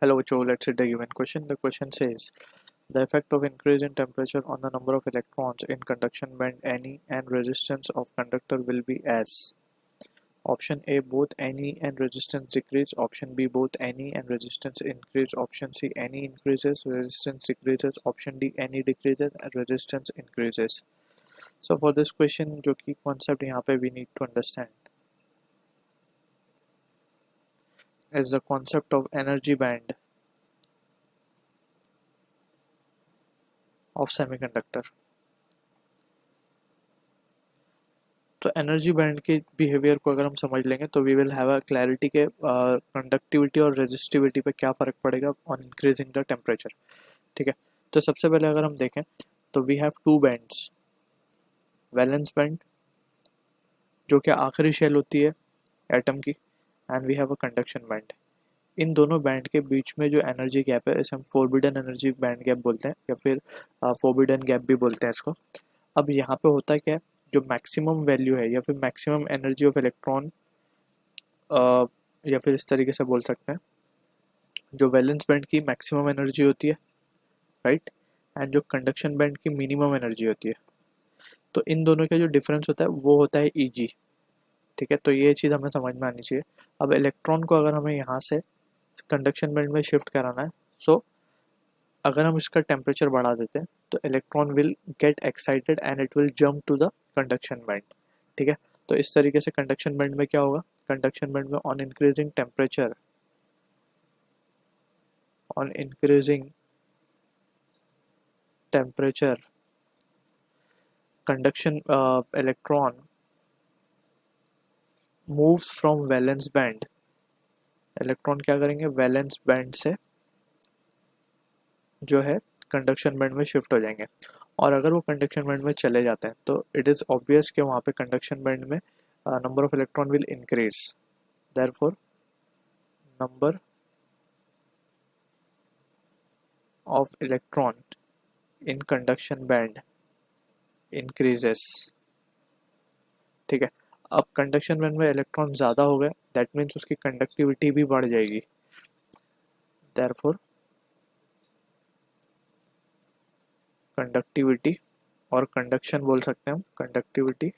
Hello Joe, let's see the given question. The question says the effect of increase in temperature on the number of electrons in conduction band Ne and resistance of conductor will be as. Option A, both Ne and resistance decrease. Option B, both Ne and resistance increase. Option C, Ne increases, resistance decreases. Option D, Ne decreases and resistance increases. So for this question जो कि concept यहाँ पे we need to understand is the concept of energy band of semiconductor. तो energy band के behaviour को अगर हम समझ लेंगे तो we will have a clarity के कंडक्टिविटी और रेजिस्टिविटी पे क्या फ़र्क पड़ेगा ऑन इंक्रीजिंग द टेम्परेचर. ठीक है, तो सबसे पहले अगर हम देखें तो we have two bands, valence band जो कि आखिरी शेल होती है एटम की, and we have a conduction band. इन दोनों बैंड के बीच में जो एनर्जी गैप है इसे हम फोरबिडन एनर्जी बैंड गैप बोलते हैं या फिर फोरबिडन गैप भी बोलते हैं इसको. अब यहाँ पे होता क्या है, जो मैक्सिमम वैल्यू है या फिर मैक्सिमम एनर्जी ऑफ इलेक्ट्रॉन, या फिर इस तरीके से बोल सकते हैं जो वैलेंस बैंड की मैक्सिमम एनर्जी होती है, राइट, एंड जो कंडक्शन बैंड की मिनिमम एनर्जी होती है, तो इन दोनों का जो डिफरेंस होता है वो होता है Eg. ठीक है, तो ये चीज़ हमें समझ में आनी चाहिए. अब इलेक्ट्रॉन को अगर हमें यहाँ से कंडक्शन बैंड में शिफ्ट कराना है, सो अगर हम इसका टेम्परेचर बढ़ा देते हैं तो electron will get excited and it will jump to the conduction band. ठीक है, तो इस तरीके से कंडक्शन बैंड में क्या होगा, कंडक्शन बैंड में on increasing temperature conduction electron moves from valence band. Electron क्या करेंगे, वैलेंस बैंड से जो है कंडक्शन बैंड में शिफ्ट हो जाएंगे. और अगर वो कंडक्शन बैंड में चले जाते हैं तो इट इज़ ऑब्वियस कि वहाँ पे कंडक्शन बैंड में number of electron will increase. Therefore number of electron in conduction band increases. ठीक है, अब कंडक्शन बैंड में इलेक्ट्रॉन ज़्यादा हो गए, दैट मीन्स उसकी कंडक्टिविटी भी बढ़ जाएगी. देयरफॉर कंडक्टिविटी और कंडक्शन बोल सकते हैं हम, कंडक्टिविटी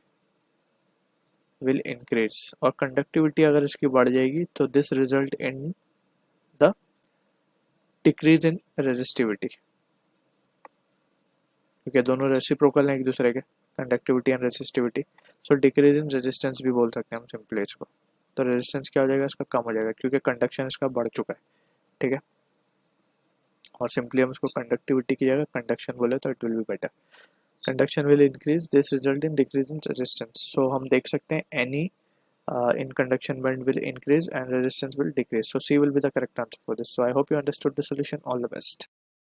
विल इंक्रीज. और कंडक्टिविटी अगर इसकी बढ़ जाएगी तो this result in the decrease in resistivity, क्योंकि दोनों रेसिप्रोकल हैं एक दूसरे के, conductivity and resistivity. So decrease in resistance भी बोल सकते हैं हम सिंपली इसको. तो रेजिस्टेंस क्या हो जाएगा, इसका कम हो जाएगा क्योंकि कंडक्शन इसका बढ़ चुका है. ठीक है, और सिंपली हम इसको कंडक्टिविटी की जगह कंडक्शन बोले तो it will be better. Conduction will increase, this result in decrease in resistance. So हम देख सकते हैं any in conduction band will increase and resistance will decrease. So C will be the correct answer for this. So I hope you understood the solution. All the best.